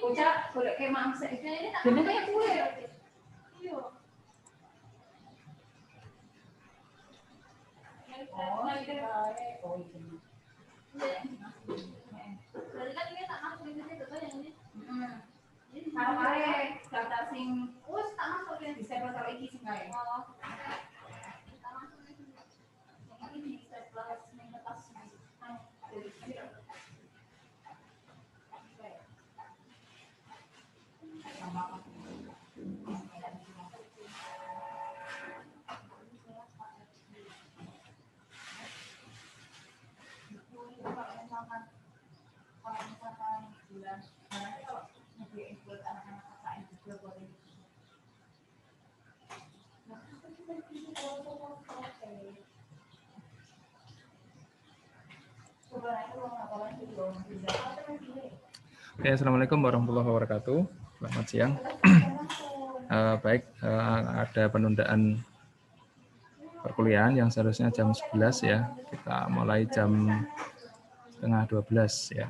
Bocah golek kayak mangsa ini tak kayak kue. Iya. Oh, berarti kan ini tak masuk di situ tuh yang ini. Kalau kare daftar sing wis tak masuk yang di stapler kalau iki sing kae. Oh. Tak masuk di sini. Yang ini di stapler sing kertas sing Oke, assalamualaikum warahmatullahi wabarakatuh. Selamat siang. Baik, ada penundaan perkuliahan yang seharusnya jam 11 ya. Kita mulai jam setengah 12 ya.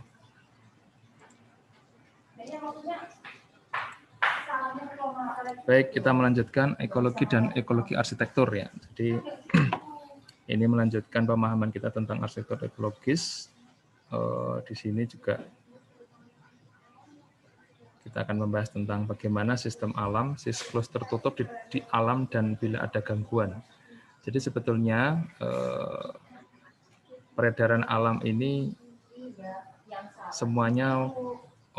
Baik, kita melanjutkan ekologi dan ekologi arsitektur ya. Jadi ini melanjutkan pemahaman kita tentang arsitektur ekologis. Di sini juga kita akan membahas tentang bagaimana sistem alam, siklus tertutup di alam dan bila ada gangguan. Jadi sebetulnya peredaran alam ini semuanya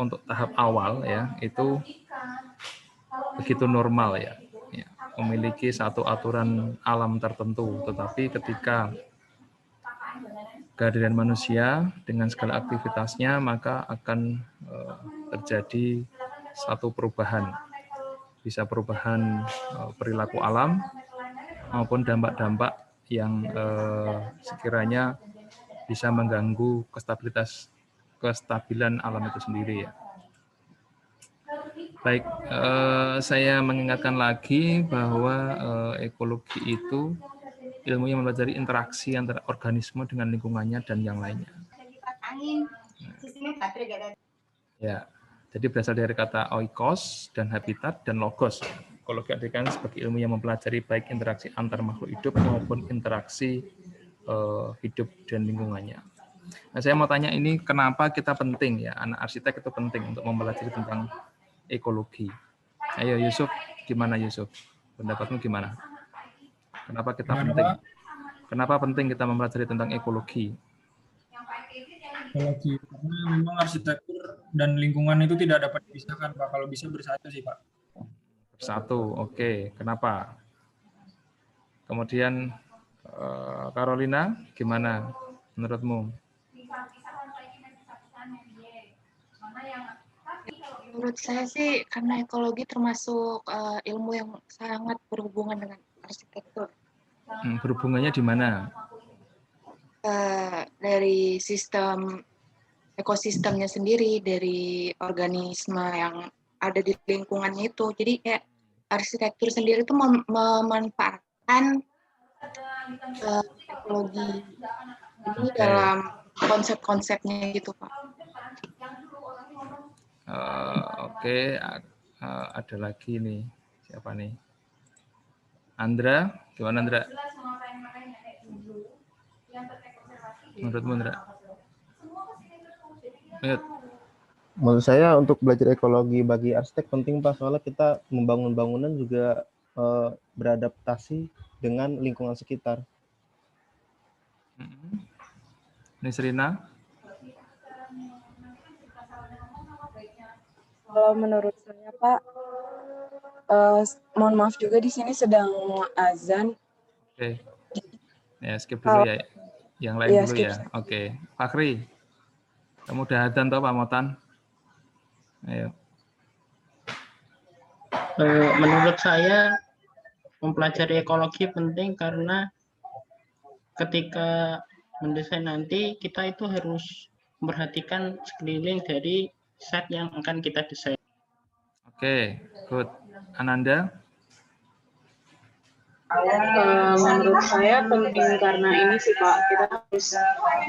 untuk tahap awal ya itu begitu normal ya, memiliki satu aturan alam tertentu. Tetapi ketika kehadiran manusia dengan segala aktivitasnya maka akan terjadi satu perubahan, bisa perubahan perilaku alam maupun dampak-dampak yang sekiranya bisa mengganggu kestabilan alam itu sendiri ya. Baik, saya mengingatkan lagi bahwa ekologi itu ilmu yang mempelajari interaksi antara organisme dengan lingkungannya dan yang lainnya. Ya, jadi berasal dari kata oikos dan habitat dan logos. Ekologi artikan sebagai ilmu yang mempelajari baik interaksi antar makhluk hidup maupun interaksi hidup dan lingkungannya. Nah, saya mau tanya ini kenapa kita penting ya, anak arsitek itu penting untuk mempelajari tentang ekologi. Ayo Yusuf, gimana Yusuf? Pendapatmu gimana? Kenapa kita penting? Kenapa penting kita mempelajari tentang ekologi? Ekologi, karena memang arsitektur dan lingkungan itu tidak dapat dipisahkan, Pak. Kalau bisa bersatu sih, Pak. Bersatu, oke. Kenapa? Kemudian Carolina, gimana menurutmu? Menurut saya sih karena ekologi termasuk ilmu yang sangat berhubungan dengan arsitektur. Berhubungannya di mana? Dari sistem ekosistemnya sendiri, dari organisme yang ada di lingkungannya itu. Jadi kayak arsitektur sendiri itu memanfaatkan ekologi ini dalam konsep-konsepnya gitu, Pak. Oke, ada lagi nih, siapa nih? Andra, gimana Andra? Menurutmu Andra? Menurut saya untuk belajar ekologi bagi arsitek penting Pak, soalnya kita membangun bangunan juga beradaptasi dengan lingkungan sekitar. Nisrina? Kalau menurut saya Pak, mohon maaf juga di sini sedang azan. Oke. Ya, skip dulu ya. Yang lain Iya, dulu skip. ya. Oke. Fakri, kamu udah adzan toh Pak Motan? Ayo. Menurut saya mempelajari ekologi penting karena ketika mendesain nanti kita itu harus memperhatikan sekeliling dari site yang akan kita desain. Oke, good. Ananda? Menurut saya penting karena ini sih Pak, kita harus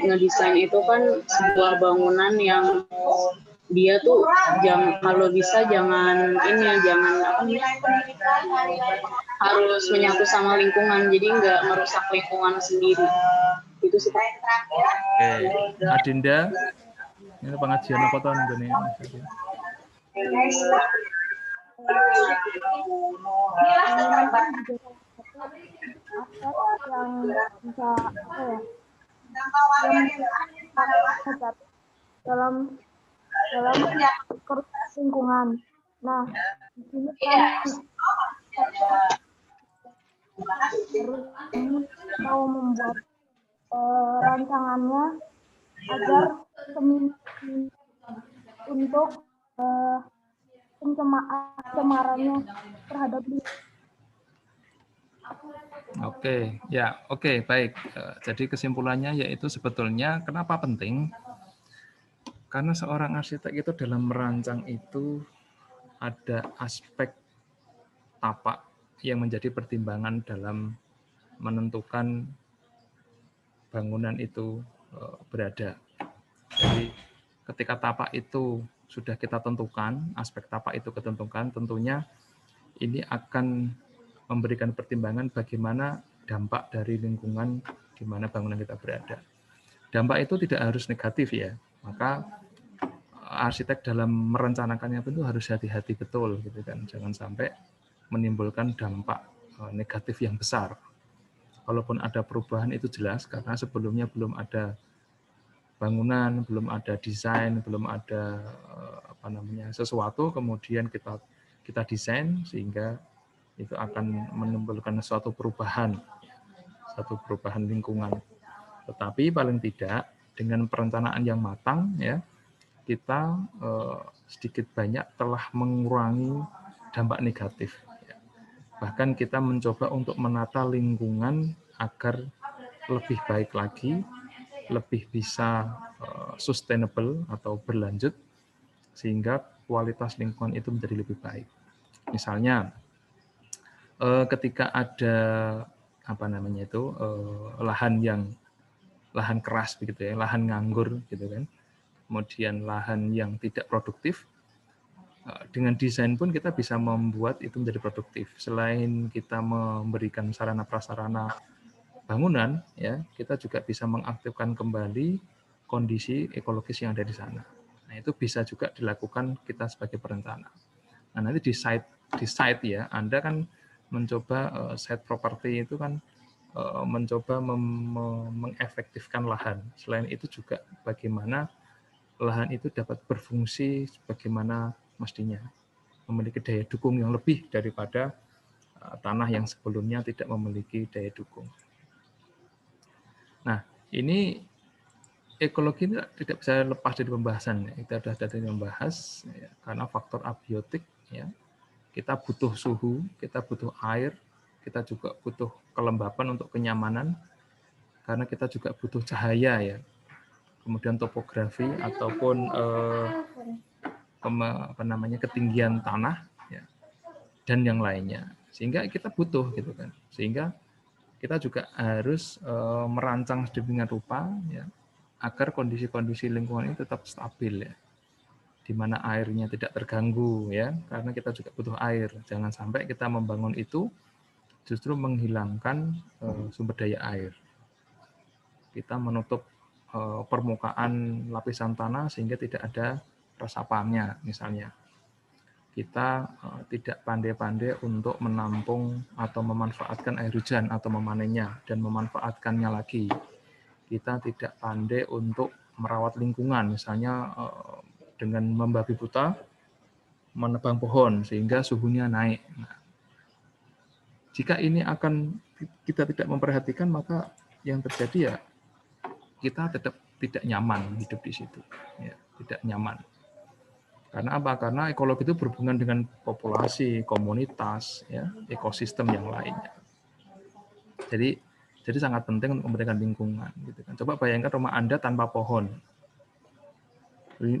ngedesain itu kan sebuah bangunan yang dia tuh kalau bisa jangan harus menyatu sama lingkungan, jadi nggak merusak lingkungan sendiri. Itu sih Pak. Oke, Adinda, ini pengajian apa tahun ini? Yang bisa dalam lingkungan. Nah, di sini harus mau membuat rancangannya agar untuk pencemarannya terhadap Oke, ya, oke, baik. Jadi kesimpulannya yaitu sebetulnya kenapa penting? Karena seorang arsitek itu dalam merancang itu ada aspek tapak yang menjadi pertimbangan dalam menentukan bangunan itu berada. Jadi ketika tapak itu sudah kita tentukan, aspek tapak itu ketentukan, tentunya ini akan memberikan pertimbangan bagaimana dampak dari lingkungan di mana bangunan kita berada. Dampak itu tidak harus negatif ya, maka arsitek dalam merencanakannya itu harus hati-hati betul, gitu kan, jangan sampai menimbulkan dampak negatif yang besar. Kalaupun ada perubahan itu jelas karena sebelumnya belum ada bangunan, belum ada desain, belum ada sesuatu, kemudian kita desain sehingga itu akan menimbulkan suatu perubahan lingkungan. Tetapi paling tidak dengan perencanaan yang matang ya, kita sedikit banyak telah mengurangi dampak negatif. Bahkan kita mencoba untuk menata lingkungan agar lebih baik lagi, lebih bisa sustainable atau berlanjut, sehingga kualitas lingkungan itu menjadi lebih baik. Misalnya, ketika ada lahan keras begitu ya, lahan nganggur gitu kan, kemudian lahan yang tidak produktif, dengan desain pun kita bisa membuat itu menjadi produktif. Selain kita memberikan sarana prasarana bangunan, ya kita juga bisa mengaktifkan kembali kondisi ekologis yang ada di sana. Nah itu bisa juga dilakukan kita sebagai perencana. Nah nanti di site ya, Anda kan mencoba site property itu kan mencoba mengefektifkan lahan. Selain itu juga bagaimana lahan itu dapat berfungsi sebagaimana mestinya, memiliki daya dukung yang lebih daripada tanah yang sebelumnya tidak memiliki daya dukung. Nah, ini ekologi tidak bisa lepas dari pembahasan. Kita sudah tadi membahas ya, karena faktor abiotik ya. Kita butuh suhu, kita butuh air, kita juga butuh kelembapan untuk kenyamanan, karena kita juga butuh cahaya ya. Kemudian topografi ataupun ketinggian tanah ya, dan yang lainnya, sehingga kita butuh gitu kan, sehingga kita juga harus merancang sedemikian rupa ya, agar kondisi-kondisi lingkungan ini tetap stabil ya, di mana airnya tidak terganggu ya, karena kita juga butuh air. Jangan sampai kita membangun itu justru menghilangkan sumber daya air. Kita menutup permukaan lapisan tanah sehingga tidak ada resapannya misalnya. Kita tidak pandai-pandai untuk menampung atau memanfaatkan air hujan atau memanennya dan memanfaatkannya lagi. Kita tidak pandai untuk merawat lingkungan, misalnya dengan membabi buta menebang pohon sehingga suhunya naik. Nah, jika ini akan kita tidak memperhatikan, maka yang terjadi ya kita tetap tidak nyaman hidup di situ, ya, tidak nyaman. Karena apa? Karena ekologi itu berhubungan dengan populasi, komunitas, ya, ekosistem yang lainnya. Jadi sangat penting untuk memberikan lingkungan. Gitu kan. Coba bayangkan rumah Anda tanpa pohon.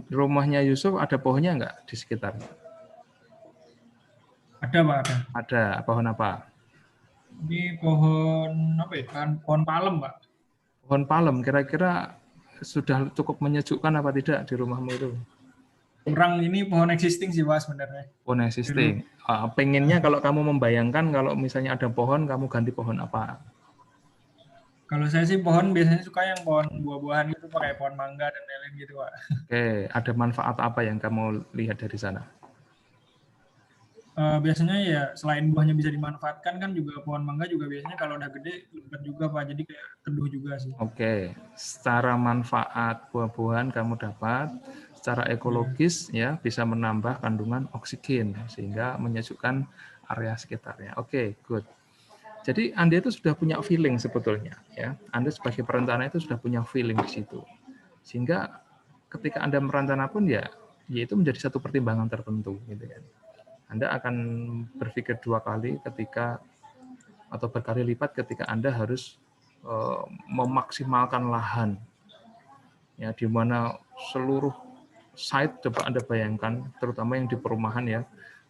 Rumahnya Yusuf ada pohonnya nggak di sekitarnya? Ada Pak, ada. Ada. Pohon apa? Ini pohon apa ya? Pohon palem Pak. Pohon palem kira-kira sudah cukup menyejukkan apa tidak di rumahmu itu? Kurang, ini pohon existing sih Pak sebenarnya. Pohon existing. Pengennya kalau kamu membayangkan kalau misalnya ada pohon, kamu ganti pohon apa? Kalau saya sih pohon biasanya suka yang pohon buah-buahan gitu, kayak pohon mangga dan lain-lain gitu Pak. Oke, ada manfaat apa yang kamu lihat dari sana? Biasanya ya selain buahnya bisa dimanfaatkan, kan juga pohon mangga juga biasanya kalau udah gede lebat juga Pak, jadi kayak teduh juga sih. Oke, secara manfaat buah-buahan kamu dapat, secara ekologis ya bisa menambah kandungan oksigen sehingga menyejukkan area sekitarnya. Oke, good. Jadi Anda itu sudah punya feeling sebetulnya, ya. Anda sebagai perencana itu sudah punya feeling di situ, sehingga ketika Anda merencana pun ya itu menjadi satu pertimbangan tertentu, gitu kan. Anda akan berpikir dua kali ketika atau berkali lipat ketika Anda harus memaksimalkan lahan, ya, di mana seluruh site, coba Anda bayangkan, terutama yang di perumahan ya.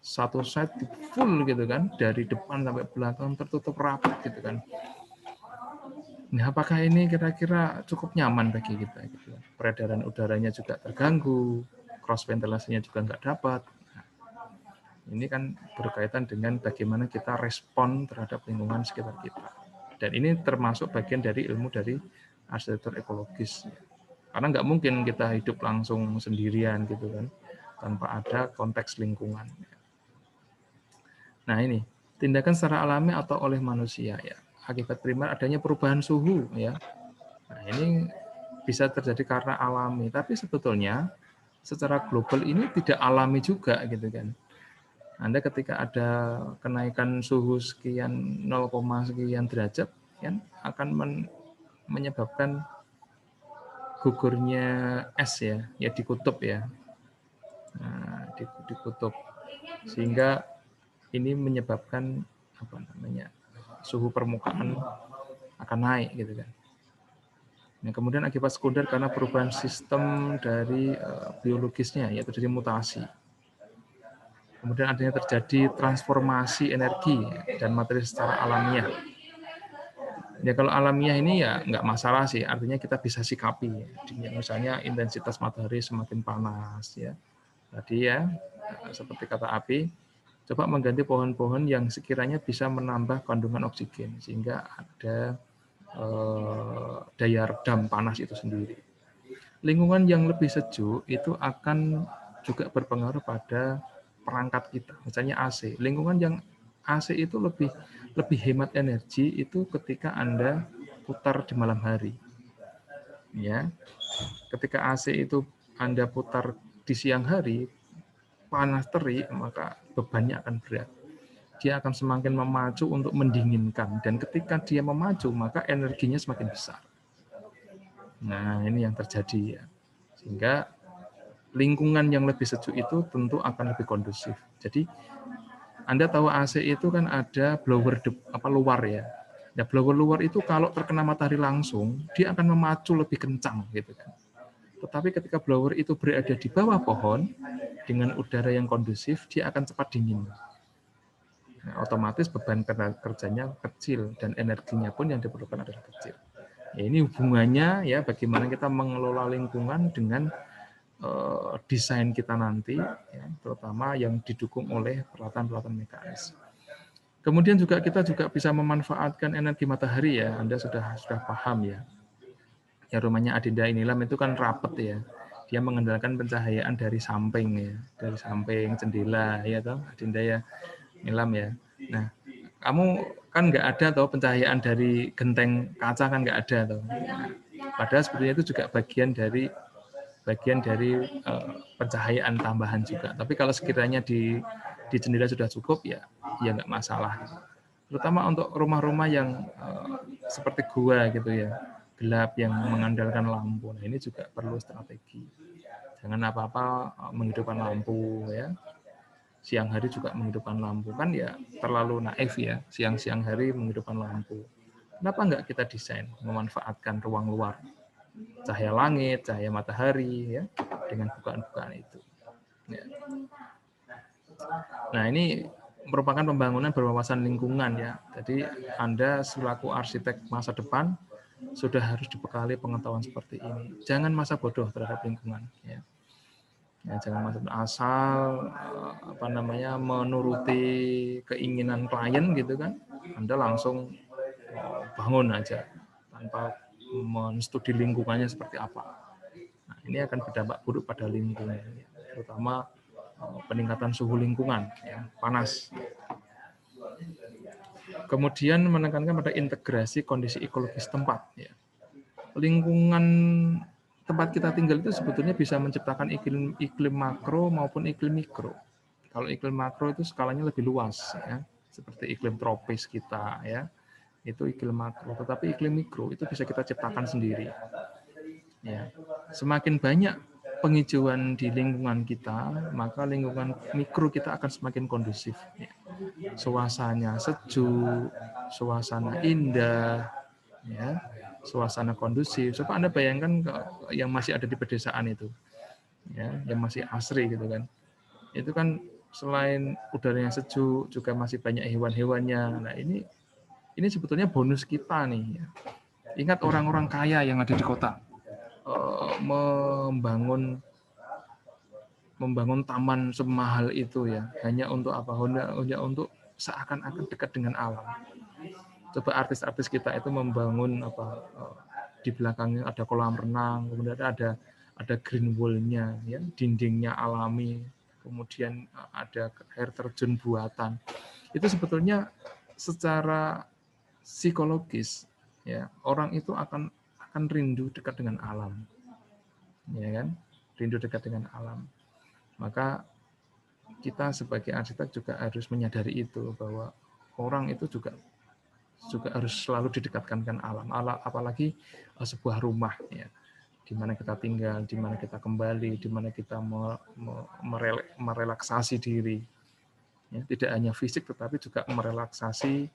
Satu site full gitu kan, dari depan sampai belakang tertutup rapat gitu kan. Nah, apakah ini kira-kira cukup nyaman bagi kita? Gitu. Peredaran udaranya juga terganggu, cross ventilasinya juga nggak dapat. Nah, ini kan berkaitan dengan bagaimana kita respon terhadap lingkungan sekitar kita. Dan ini termasuk bagian dari ilmu dari arsitektur ekologis. Karena nggak mungkin kita hidup langsung sendirian gitu kan, tanpa ada konteks lingkungan. Nah ini, tindakan secara alami atau oleh manusia ya. Akibat primer adanya perubahan suhu ya. Nah ini bisa terjadi karena alami, tapi sebetulnya secara global ini tidak alami juga gitu kan. Anda ketika ada kenaikan suhu sekian 0, sekian derajat kan akan menyebabkan gugurnya es ya di kutub ya. Nah, di kutub sehingga ini menyebabkan apa namanya suhu permukaan akan naik gitu kan. Nah, kemudian akibat sekunder karena perubahan sistem dari biologisnya yaitu dari mutasi. Kemudian adanya terjadi transformasi energi dan materi secara alamiah. Ya kalau alamiah ini ya nggak masalah sih, artinya kita bisa sikapi. Misalnya intensitas matahari semakin panas ya. Tadi ya seperti kata Api. Coba mengganti pohon-pohon yang sekiranya bisa menambah kandungan oksigen sehingga ada daya redam panas itu sendiri. Lingkungan yang lebih sejuk itu akan juga berpengaruh pada perangkat kita. Misalnya AC. Lingkungan yang AC itu lebih hemat energi itu ketika Anda putar di malam hari. Ya. Ketika AC itu Anda putar di siang hari, panas terik, maka bebannya akan berat. Dia akan semakin memacu untuk mendinginkan. Dan ketika dia memacu, maka energinya semakin besar. Nah, ini yang terjadi ya. Sehingga lingkungan yang lebih sejuk itu tentu akan lebih kondusif. Jadi, Anda tahu AC itu kan ada blower luar ya. Nah, blower luar itu kalau terkena matahari langsung, dia akan memacu lebih kencang gitu kan. Tetapi ketika blower itu berada di bawah pohon, dengan udara yang kondusif, dia akan cepat dingin. Nah, otomatis beban kerjanya kecil, dan energinya pun yang diperlukan adalah kecil. Ya, ini hubungannya ya bagaimana kita mengelola lingkungan dengan desain kita nanti, ya, terutama yang didukung oleh peralatan-peralatan mekanis. Kemudian juga kita juga bisa memanfaatkan energi matahari ya, Anda sudah paham ya. Ya rumahnya Adinda Inilam itu kan rapet ya. Dia mengandalkan pencahayaan dari samping ya, dari samping jendela ya toh Adinda ya Inilam ya. Nah, kamu kan nggak ada toh pencahayaan dari genteng kaca kan nggak ada toh. Nah, padahal sebenarnya itu juga bagian dari bagian dari pencahayaan tambahan juga. Tapi kalau sekiranya di jendela sudah cukup, ya nggak masalah. Terutama untuk rumah-rumah yang seperti gua gitu ya, gelap yang mengandalkan lampu. Nah, ini juga perlu strategi. Jangan apa-apa menghidupkan lampu ya. Siang hari juga menghidupkan lampu, kan ya terlalu naif ya, siang-siang hari menghidupkan lampu. Kenapa enggak kita desain memanfaatkan ruang luar, cahaya langit, cahaya matahari ya, dengan bukaan-bukaan itu. Ya. Nah, ini merupakan pembangunan berwawasan lingkungan ya. Jadi Anda selaku arsitek masa depan sudah harus dibekali pengetahuan seperti ini. Jangan masa bodoh terhadap lingkungan ya. Ya, jangan asal menuruti keinginan klien gitu kan. Anda langsung bangun aja tanpa menstudi lingkungannya seperti apa. Nah, ini akan berdampak buruk pada lingkungan, terutama peningkatan suhu lingkungan ya, panas. Kemudian menekankan pada integrasi kondisi ekologis tempat ya. Lingkungan tempat kita tinggal itu sebetulnya bisa menciptakan iklim makro maupun iklim mikro. Kalau iklim makro itu skalanya lebih luas ya, seperti iklim tropis kita ya. Itu iklim makro, tetapi iklim mikro itu bisa kita ciptakan sendiri. Ya. Semakin banyak penghijauan di lingkungan kita, maka lingkungan mikro kita akan semakin kondusif. Ya. Suasananya sejuk, suasana indah, ya, suasana kondusif. Coba Anda bayangkan yang masih ada di pedesaan itu, ya, yang masih asri gitu kan. Itu kan selain udaranya sejuk, juga masih banyak hewan-hewannya. Nah ini sebetulnya bonus kita nih. Ya. Ingat orang-orang kaya yang ada di kota, membangun taman semahal itu ya, hanya untuk apa? Hanya untuk seakan-akan dekat dengan alam. Coba artis-artis kita itu membangun di belakangnya ada kolam renang, kemudian ada green wall-nya ya, dindingnya alami, kemudian ada air terjun buatan. Itu sebetulnya secara psikologis ya, orang itu akan rindu dekat dengan alam. Ya kan? Rindu dekat dengan alam. Maka kita sebagai arsitek juga harus menyadari itu, bahwa orang itu juga harus selalu didekatkan dengan alam, apalagi sebuah rumah ya, di mana kita tinggal, di mana kita kembali, di mana kita merelaksasi diri, ya, tidak hanya fisik tetapi juga merelaksasi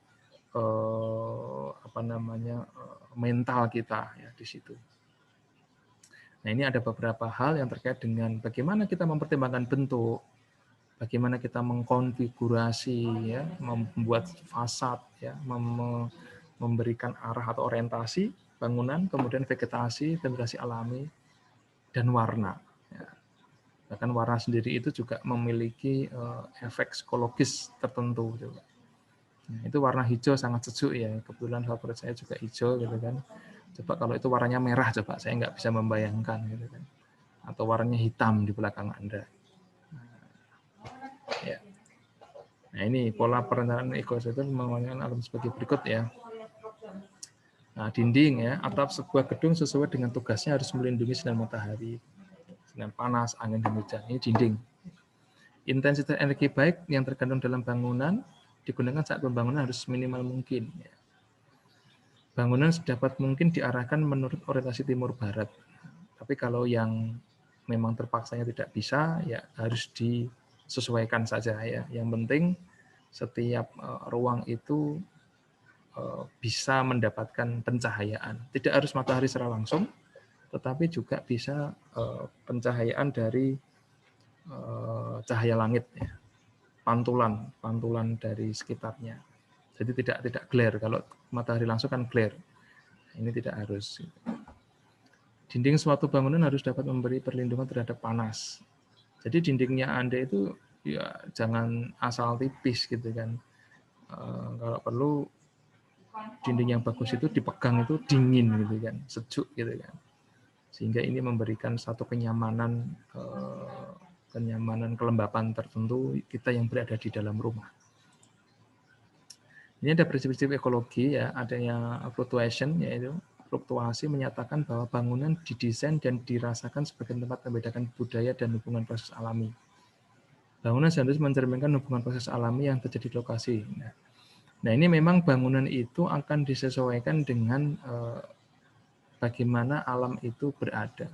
mental kita ya di situ. Nah, ini ada beberapa hal yang terkait dengan bagaimana kita mempertimbangkan bentuk, bagaimana kita mengkonfigurasi, ya, membuat fasad, ya, memberikan arah atau orientasi bangunan, kemudian vegetasi alami, dan warna. Ya. Bahkan warna sendiri itu juga memiliki efek psikologis tertentu. Nah, itu warna hijau sangat sejuk ya. Kebetulan favorit saya juga hijau gitu kan. Coba kalau itu warnanya merah, coba saya nggak bisa membayangkan gitu kan. Atau warnanya hitam di belakang Anda. Ya. Nah, ini pola perencanaan ekosistem menggunakan alam sebagai berikut ya. Nah, dinding ya, atap sebuah gedung sesuai dengan tugasnya harus melindungi sinar matahari, sinar panas, angin, dan hujan. Ini dinding. Intensitas energi baik yang terkandung dalam bangunan digunakan saat pembangunan harus minimal mungkin. Ya. Bangunan sedapat mungkin diarahkan menurut orientasi timur barat. Tapi kalau yang memang terpaksanya tidak bisa, ya harus disesuaikan saja ya. Yang penting setiap ruang itu bisa mendapatkan pencahayaan. Tidak harus matahari secara langsung, tetapi juga bisa pencahayaan dari cahaya langit, ya. Pantulan dari sekitarnya. Jadi tidak glare. Kalau matahari langsung kan glare. Ini tidak harus. Dinding suatu bangunan harus dapat memberi perlindungan terhadap panas. Jadi dindingnya Anda itu ya jangan asal tipis gitu kan. Kalau perlu dinding yang bagus itu dipegang itu dingin gitu kan, sejuk gitu kan. Sehingga ini memberikan satu kenyamanan kelembapan tertentu kita yang berada di dalam rumah. Ini ada prinsip-prinsip ekologi ya, adanya fluctuation yaitu fluktuasi menyatakan bahwa bangunan didesain dan dirasakan sebagai tempat membedakan budaya dan hubungan proses alami. Bangunan seharusnya mencerminkan hubungan proses alami yang terjadi di lokasi. Nah, ini memang bangunan itu akan disesuaikan dengan bagaimana alam itu berada.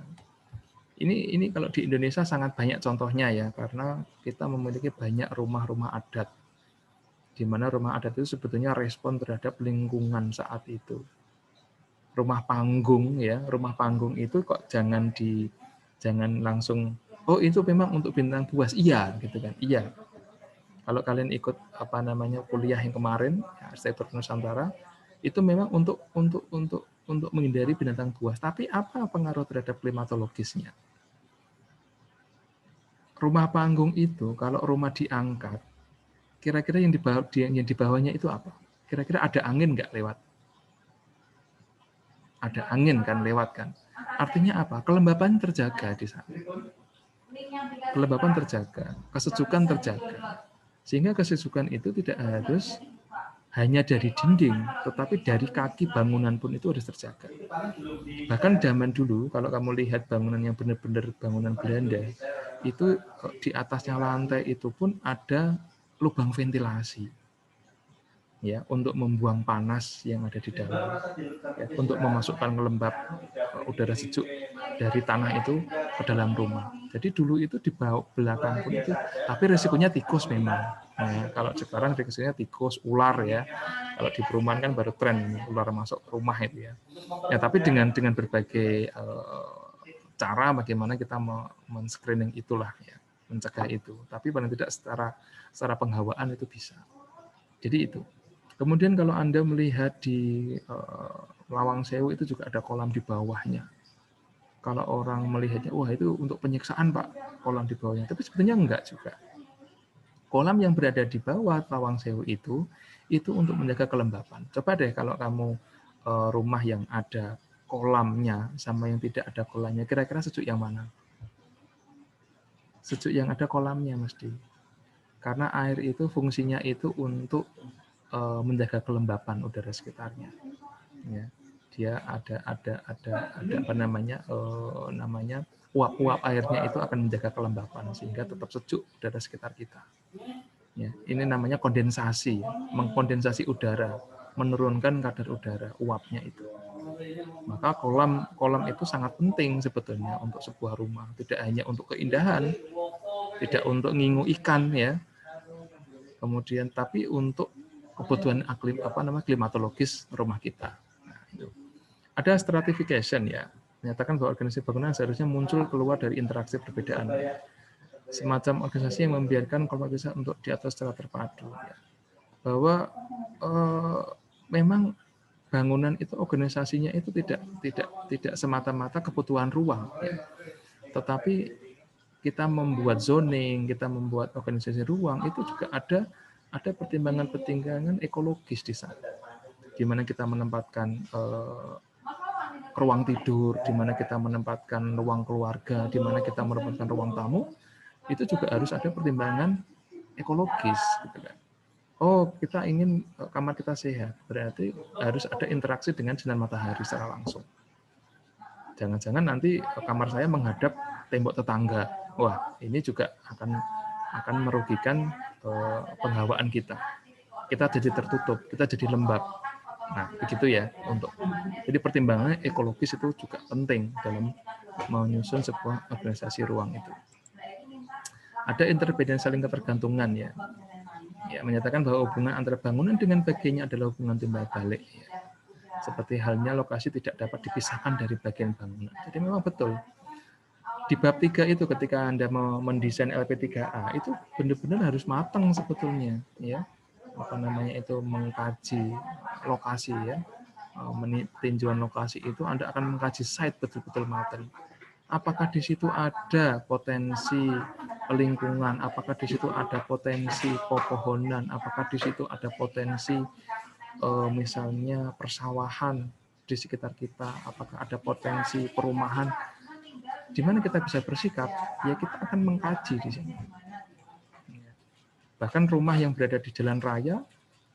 Ini kalau di Indonesia sangat banyak contohnya ya, karena kita memiliki banyak rumah-rumah adat, di mana rumah adat itu sebetulnya respon terhadap lingkungan saat itu. Rumah panggung ya, rumah panggung itu kok jangan langsung oh itu memang untuk bintang buas, iya gitu kan, iya. Kalau kalian ikut kuliah yang kemarin arsitektur Nusantara itu memang untuk menghindari binatang buas, tapi apa pengaruh terhadap klimatologisnya? Rumah panggung itu kalau rumah diangkat, kira-kira yang di bawahnya itu apa? Kira-kira ada angin nggak lewat? Ada angin kan lewat kan. Artinya apa? Kelembapan terjaga di sana. Kelembapan terjaga, kesejukan terjaga. Sehingga kesejukan itu tidak harus hanya dari dinding, tetapi dari kaki bangunan pun itu harus terjaga. Bahkan zaman dulu, kalau kamu lihat bangunan yang benar-benar bangunan Belanda, itu di atasnya lantai itu pun ada lubang ventilasi. Ya, untuk membuang panas yang ada di dalam, ya, untuk memasukkan lembab udara sejuk dari tanah itu ke dalam rumah. Jadi dulu itu di belakang pun itu, tapi resikonya tikus memang. Nah, kalau sekarang resikonya tikus, ular ya. Kalau di perumahan kan baru tren ular masuk rumah itu ya. Ya, tapi dengan berbagai cara bagaimana kita men-screening itulah ya, mencegah itu. Tapi paling tidak secara penghawaan itu bisa. Jadi itu. Kemudian kalau Anda melihat di Lawang Sewu itu juga ada kolam di bawahnya. Kalau orang melihatnya, wah itu untuk penyiksaan Pak, kolam di bawahnya. Tapi sebetulnya enggak juga. Kolam yang berada di bawah Lawang Sewu itu untuk menjaga kelembapan. Coba deh kalau kamu rumah yang ada kolamnya sama yang tidak ada kolamnya, kira-kira sejuk yang mana? Sejuk yang ada kolamnya mesti. Karena air itu fungsinya itu untuk menjaga kelembapan udara sekitarnya. Ya, dia ada apa namanya uap-uap airnya itu akan menjaga kelembapan sehingga tetap sejuk udara sekitar kita. Ya, ini namanya kondensasi, mengkondensasi udara, menurunkan kadar udara uapnya itu. Maka kolam itu sangat penting sebetulnya untuk sebuah rumah, tidak hanya untuk keindahan, tidak untuk ngingu ikan ya. Kemudian tapi untuk kebutuhan klimatologis rumah kita. Nah, itu. Ada stratification ya, menyatakan bahwa organisasi bangunan seharusnya muncul keluar dari interaksi perbedaan. Semacam organisasi yang membiarkan kelompok bisa untuk diatur secara terpadu. Ya. Bahwa memang bangunan itu organisasinya itu tidak semata-mata kebutuhan ruang, ya. Tetapi kita membuat zoning, kita membuat organisasi ruang itu juga ada pertimbangan-pertimbangan ekologis di sana, di mana kita menempatkan ruang tidur, di mana kita menempatkan ruang keluarga, di mana kita menempatkan ruang tamu, itu juga harus ada pertimbangan ekologis. Gitu kan. Oh, kita ingin kamar kita sehat, berarti harus ada interaksi dengan sinar matahari secara langsung. Jangan-jangan nanti kamar saya menghadap tembok tetangga. Wah, ini juga akan merugikan penghawaan kita. Kita jadi tertutup, kita jadi lembab. Nah, begitu ya untuk. Jadi pertimbangannya ekologis itu juga penting dalam menyusun sebuah organisasi ruang itu. Ada interdependen saling ketergantungan ya. Ya, menyatakan bahwa hubungan antara bangunan dengan bagiannya adalah hubungan timbal balik ya. Seperti halnya lokasi tidak dapat dipisahkan dari bagian bangunan. Jadi memang betul. Di bab 3 itu ketika Anda mau mendesain LP3A itu benar-benar harus matang sebetulnya ya. Apa namanya itu mengkaji lokasi ya. Tinjauan lokasi itu Anda akan mengkaji site betul-betul matang. Apakah di situ ada potensi lingkungan, apakah di situ ada potensi pepohonan, apakah di situ ada potensi misalnya persawahan di sekitar kita, apakah ada potensi perumahan. Di mana kita bisa bersikap, ya kita akan mengkaji di sini. Bahkan rumah yang berada di jalan raya,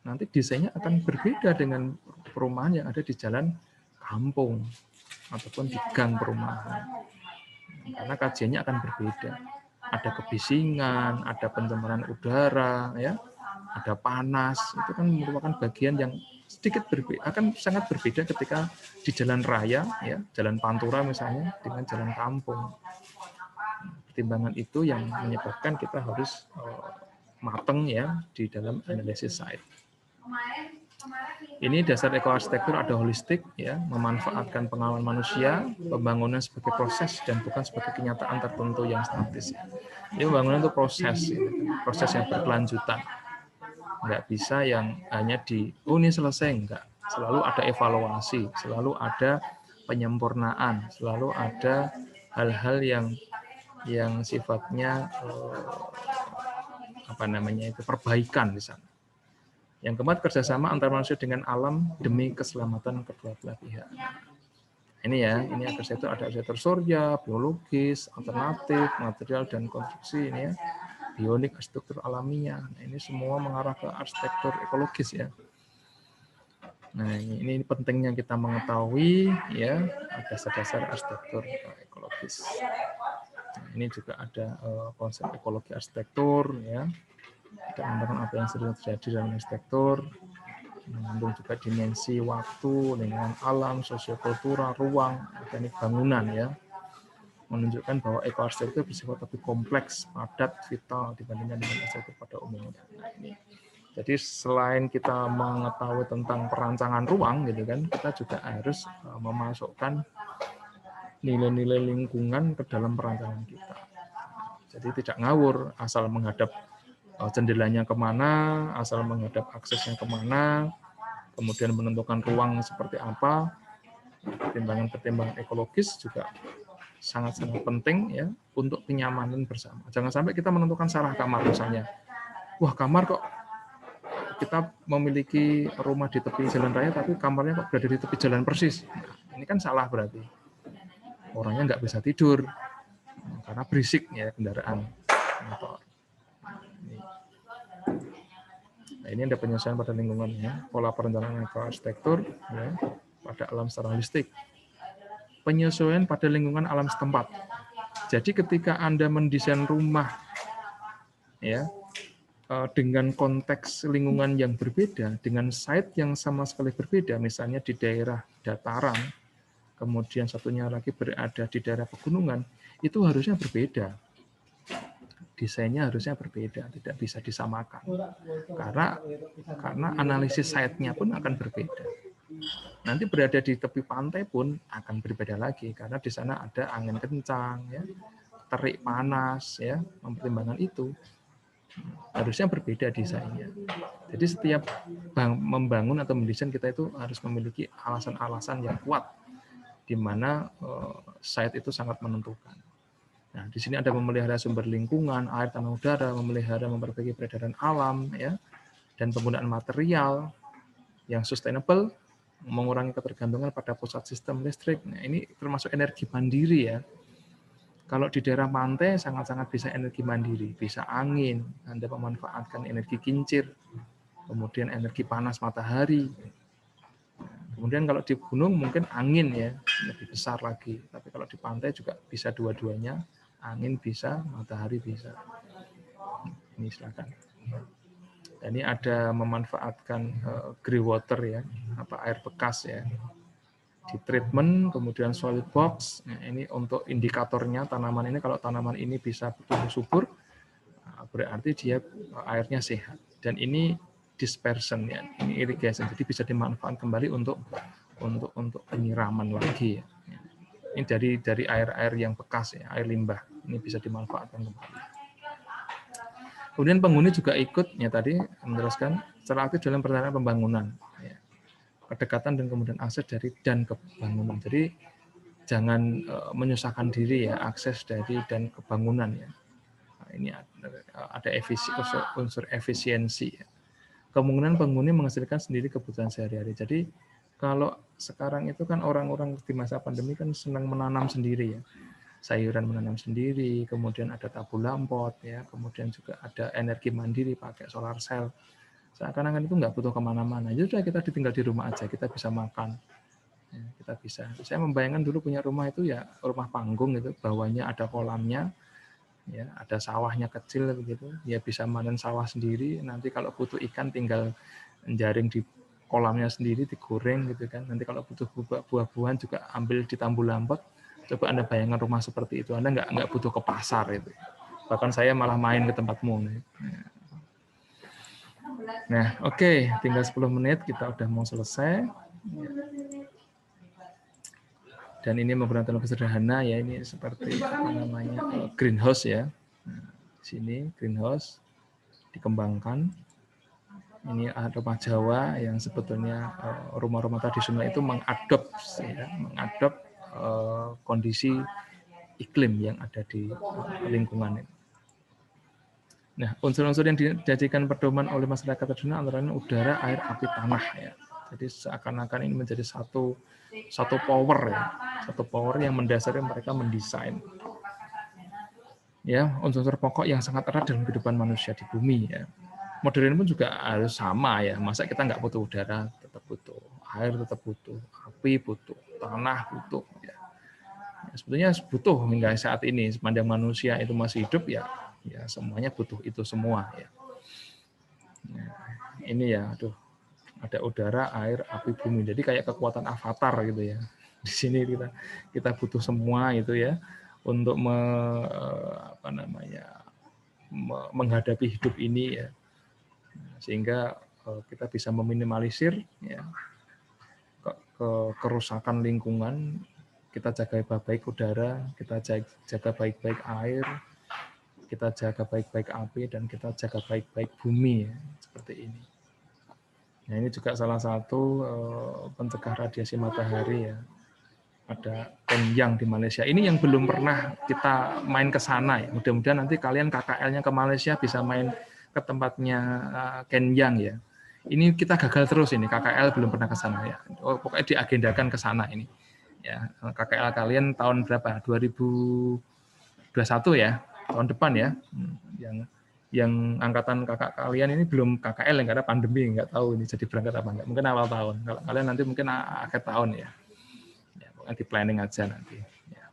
nanti desainnya akan berbeda dengan perumahan yang ada di jalan kampung ataupun di gang perumahan. Karena kajiannya akan berbeda. Ada kebisingan, ada pencemaran udara, ya, ada panas. Itu kan merupakan bagian yang sedikit berbeda, akan sangat berbeda ketika di jalan raya, ya, jalan pantura misalnya, dengan jalan kampung. Pertimbangan itu yang menyebabkan kita harus mateng ya di dalam analisis site. Ini dasar ekoarsitektur ada holistik, ya, memanfaatkan pengalaman manusia, pembangunan sebagai proses dan bukan sebagai kenyataan tertentu yang statis. Ini pembangunan itu proses yang berkelanjutan. Nggak bisa yang hanya ini selesai, enggak. Selalu ada evaluasi, selalu ada penyempurnaan, selalu ada hal-hal yang sifatnya perbaikan di sana. Yang keempat, kerjasama antar manusia dengan alam demi keselamatan kedua belah pihak. Ini ya, ini arsitektur, ada arsitektur surya, biologis, alternatif, material dan konstruksi, ini ya, bionik, arsitektur alamiah. Nah, ini semua mengarah ke arsitektur ekologis ya. Nah, ini pentingnya kita mengetahui ya dasar-dasar arsitektur ekologis. Nah, ini juga ada konsep ekologi arsitektur ya. Kita mengatakan apa yang sering terjadi dalam arsitektur, mengandung juga dimensi waktu, lingkungan alam, sosiokultural, ruang, organik bangunan ya, menunjukkan bahwa ekoarsitektur bersifat lebih kompleks, padat, vital dibandingkan dengan arsitektur pada umumnya. Nah, ini. Jadi selain kita mengetahui tentang perancangan ruang, gitu kan, kita juga harus memasukkan nilai-nilai lingkungan ke dalam perancangan kita. Jadi tidak ngawur, asal menghadap jendelanya kemana, asal menghadap aksesnya kemana, kemudian menentukan ruang seperti apa. Pertimbangan-pertimbangan ekologis juga sangat-sangat penting ya untuk kenyamanan bersama. Jangan sampai kita menentukan salah kamar misalnya. Wah, kamar kok kita memiliki rumah di tepi jalan raya, tapi kamarnya kok berada di tepi jalan persis. Nah, ini kan salah berarti. Orangnya nggak bisa tidur karena berisik ya kendaraan motor. Nah, ini ada penyesuaian pada lingkungannya, pola perencanaan ekoarsitektur ya, pada alam secara holistik. Penyesuaian pada lingkungan alam setempat. Jadi ketika Anda mendesain rumah ya dengan konteks lingkungan yang berbeda, dengan site yang sama sekali berbeda, misalnya di daerah dataran, kemudian satunya lagi berada di daerah pegunungan, itu harusnya berbeda. Desainnya harusnya berbeda, tidak bisa disamakan. Karena analisis site-nya pun akan berbeda. Nanti berada di tepi pantai pun akan berbeda lagi, karena di sana ada angin kencang, ya, terik panas, ya, mempertimbangkan itu. Harusnya berbeda desainnya. Jadi setiap membangun atau mendesain kita itu harus memiliki alasan-alasan yang kuat, di mana site itu sangat menentukan. Nah, di sini ada memelihara sumber lingkungan, air, tanah, udara, memelihara, memperbaiki peredaran alam, ya, dan penggunaan material yang sustainable, mengurangi ketergantungan pada pusat sistem listrik. Nah, ini termasuk energi mandiri ya. Kalau di daerah pantai sangat-sangat bisa energi mandiri, bisa angin, Anda memanfaatkan energi kincir, kemudian energi panas matahari. Kemudian kalau di gunung mungkin angin ya, lebih besar lagi. Tapi kalau di pantai juga bisa dua-duanya, angin bisa, matahari bisa. Ini silakan. Ini ada memanfaatkan grey water ya, air bekas ya, di treatment, kemudian solid box. Nah, ini untuk indikatornya tanaman ini, kalau tanaman ini bisa tumbuh subur, berarti dia airnya sehat. Dan ini dispersion ya, ini irrigation, jadi bisa dimanfaatkan kembali untuk penyiraman lagi ya. Ini dari air-air yang bekas ya, air limbah, ini bisa dimanfaatkan kembali. Kemudian penghuni juga ikut ya tadi menjelaskan secara aktif dalam perencanaan pembangunan ya. Kedekatan dan kemudian akses dari dan ke bangunan. Jadi jangan menyusahkan diri ya, akses dari dan ke bangunan ya. Nah, ini ada unsur efisiensi ya. Kemungkinan penghuni menghasilkan sendiri kebutuhan sehari-hari. Jadi kalau sekarang itu kan orang-orang di masa pandemi kan senang menanam sendiri ya. Sayuran menanam sendiri, kemudian ada tabur lampot ya, kemudian juga ada energi mandiri pakai solar cell. Seakan-akan itu nggak butuh kemana-mana. Jadi kita ditinggal di rumah aja, kita bisa makan Ya, kita bisa. Saya membayangkan dulu punya rumah itu ya rumah panggung itu, bawahnya ada kolamnya, ya ada sawahnya kecil begitu, ya bisa manen sawah sendiri. Nanti kalau butuh ikan tinggal jaring di kolamnya sendiri, digoreng gitu kan. Nanti kalau butuh buah-buahan juga ambil di Tambu-Lambek. Coba Anda bayangkan rumah seperti itu, Anda nggak butuh ke pasar itu. Bahkan saya malah main ke tempatmu. Nah, oke, tinggal 10 menit kita udah mau selesai. Dan ini menggunakan lebih sederhana ya, ini seperti apa namanya greenhouse ya. Nah, sini greenhouse dikembangkan. Ini rumah Jawa yang sebetulnya rumah-rumah tradisional itu mengadop kondisi iklim yang ada di lingkungan ini. Nah, unsur-unsur yang dijadikan pedoman oleh masyarakat tradisional antara lain udara, air, api, tanah ya. Jadi seakan-akan ini menjadi satu power ya, satu power yang mendasari mereka mendesain. Ya, unsur-unsur pokok yang sangat erat dalam kehidupan manusia di bumi ya. Modern pun juga harus sama ya. Masa kita nggak butuh udara, tetap butuh air, tetap butuh api, butuh tanah, butuh ya. Sebetulnya butuh hingga saat ini sepanjang manusia itu masih hidup ya semuanya butuh itu semua ya. Nah, ini ya, aduh, ada udara, air, api, bumi. Jadi kayak kekuatan avatar gitu ya. Di sini kita butuh semua itu ya untuk menghadapi hidup ini ya. Sehingga kita bisa meminimalisir ya kerusakan lingkungan. Kita jaga baik-baik udara, kita jaga baik-baik air, kita jaga baik-baik api, dan kita jaga baik-baik bumi ya, seperti ini. Nah, ini juga salah satu pencegah radiasi matahari ya. Ada Kenyang di Malaysia. Ini yang belum pernah kita main ke sana ya. Mudah-mudahan nanti kalian KKL-nya ke Malaysia bisa main ke tempatnya Kenyang ya. Ini kita gagal terus ini, KKL belum pernah ke sana ya. Pokoknya diagendakan ke sana ini. Ya, KKL kalian tahun berapa? 2021 ya, tahun depan ya. Yang angkatan kakak kalian ini belum KKL karena pandemi, nggak tahu ini jadi berangkat apa enggak. Mungkin awal tahun. Kalau kalian nanti mungkin akhir tahun ya. Ya, pokoknya di planning aja nanti. Ya.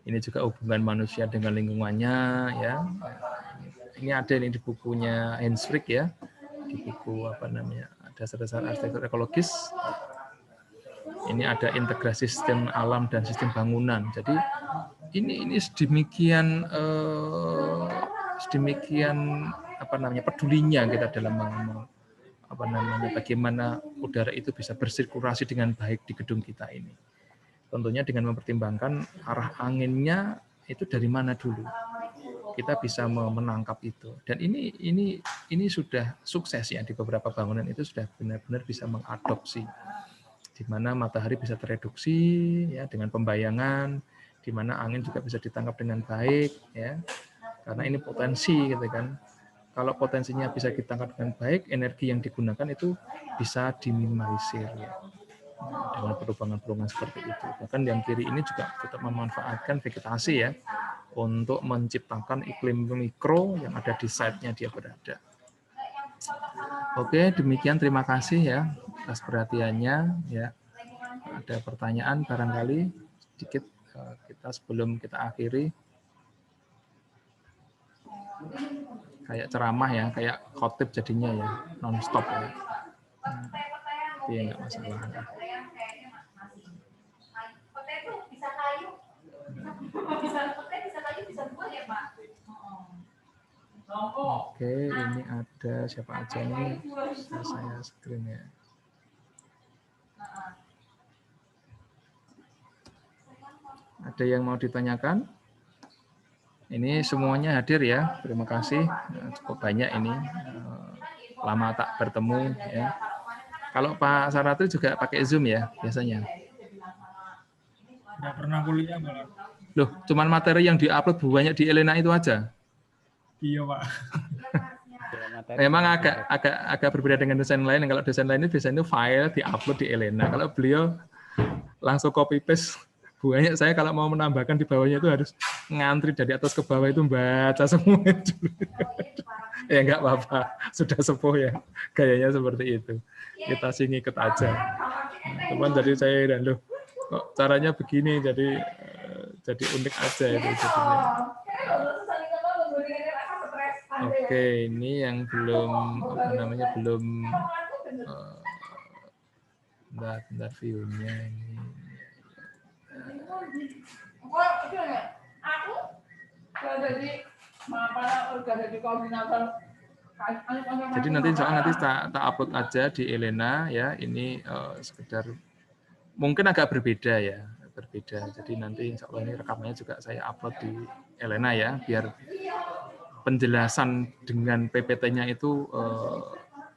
Ini juga hubungan manusia dengan lingkungannya ya. Ini ada ini di bukunya Hans Frick ya. Di buku apa namanya? Dasar-dasar arsitektur ekologis. Ini ada integrasi sistem alam dan sistem bangunan. Jadi ini sedemikian apa namanya pedulinya kita dalam apa namanya bagaimana udara itu bisa bersirkulasi dengan baik di gedung kita ini. Tentunya dengan mempertimbangkan arah anginnya itu dari mana dulu. Kita bisa menangkap itu. Dan ini sudah sukses ya, di beberapa bangunan itu sudah benar-benar bisa mengadopsi di mana matahari bisa tereduksi ya dengan pembayangan, di mana angin juga bisa ditangkap dengan baik ya. Karena ini potensi gitu kan. Kalau potensinya bisa ditangkap dengan baik, energi yang digunakan itu bisa diminimalisir ya. Dengan perubahan-perubahan seperti itu. Bahkan yang kiri ini juga tetap memanfaatkan vegetasi ya untuk menciptakan iklim mikro yang ada di site-nya dia berada. Oke, demikian, terima kasih ya atas perhatiannya ya. Ada pertanyaan barangkali sedikit kita sebelum kita akhiri. Kayak ceramah ya, kayak khotib jadinya ya, non-stop ya. Tapi enggak masalah. Oke, ini ada siapa aja nih? Saya screen ya. Ada yang mau ditanyakan? Ini semuanya hadir ya. Terima kasih. Cukup banyak ini. Lama tak bertemu ya. Kalau Pak Saratri juga pakai Zoom ya biasanya? Nggak pernah kuliah malah. Loh, cuman materi yang diupload banyak di Elena itu aja? Iya, Pak. Memang agak berbeda dengan dosen lain. Kalau dosen lain itu biasanya file diupload di Elena. Kalau beliau langsung copy paste. Banyak saya kalau mau menambahkan di bawahnya itu harus ngantri dari atas ke bawah itu baca semua dulu. Ya nggak apa-apa, sudah sepuh ya. Gayanya seperti itu. Kita sih ngikut aja. Teman dari saya dan loh kok caranya begini, jadi unik aja itu jadinya. Oke, ini yang belum apa namanya belum bentar view-nya ini. Jadi nanti insya Allah nanti tak upload aja di Elena ya. Ini sekedar mungkin agak berbeda ya, berbeda. Jadi nanti insya Allah ini rekamannya juga saya upload di Elena ya, biar penjelasan dengan PPT-nya itu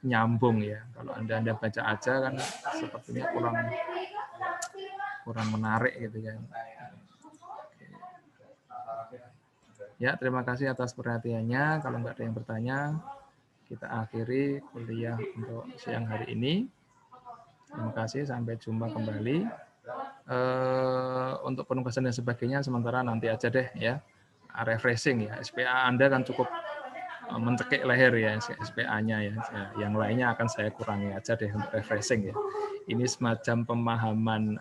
nyambung ya. Kalau Anda baca aja kan sepertinya kurang menarik gitu kan. Ya, terima kasih atas perhatiannya. Kalau nggak ada yang bertanya, kita akhiri kuliah untuk siang hari ini. Terima kasih, sampai jumpa kembali. Untuk penugasan dan sebagainya sementara nanti aja deh ya. Refreshing ya. SPA Anda kan cukup mencekik leher ya SPA-nya ya. Yang lainnya akan saya kurangi aja deh untuk refreshing ya. Ini semacam pemahaman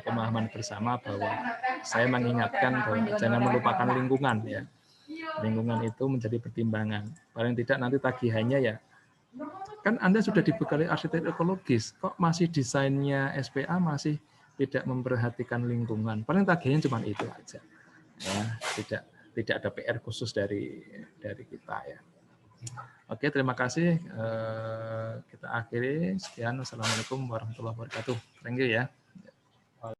pemahaman bersama bahwa saya mengingatkan bahwa jangan melupakan lingkungan ya. Lingkungan itu menjadi pertimbangan. Paling tidak nanti tagihannya ya. Kan Anda sudah dibekali arsitek ekologis, kok masih desainnya SPA masih tidak memperhatikan lingkungan. Paling tagihannya cuma itu aja. Ya, tidak ada PR khusus dari kita ya. Oke, terima kasih. Kita akhiri. Sekian. Wassalamualaikum warahmatullahi wabarakatuh. Thank you ya.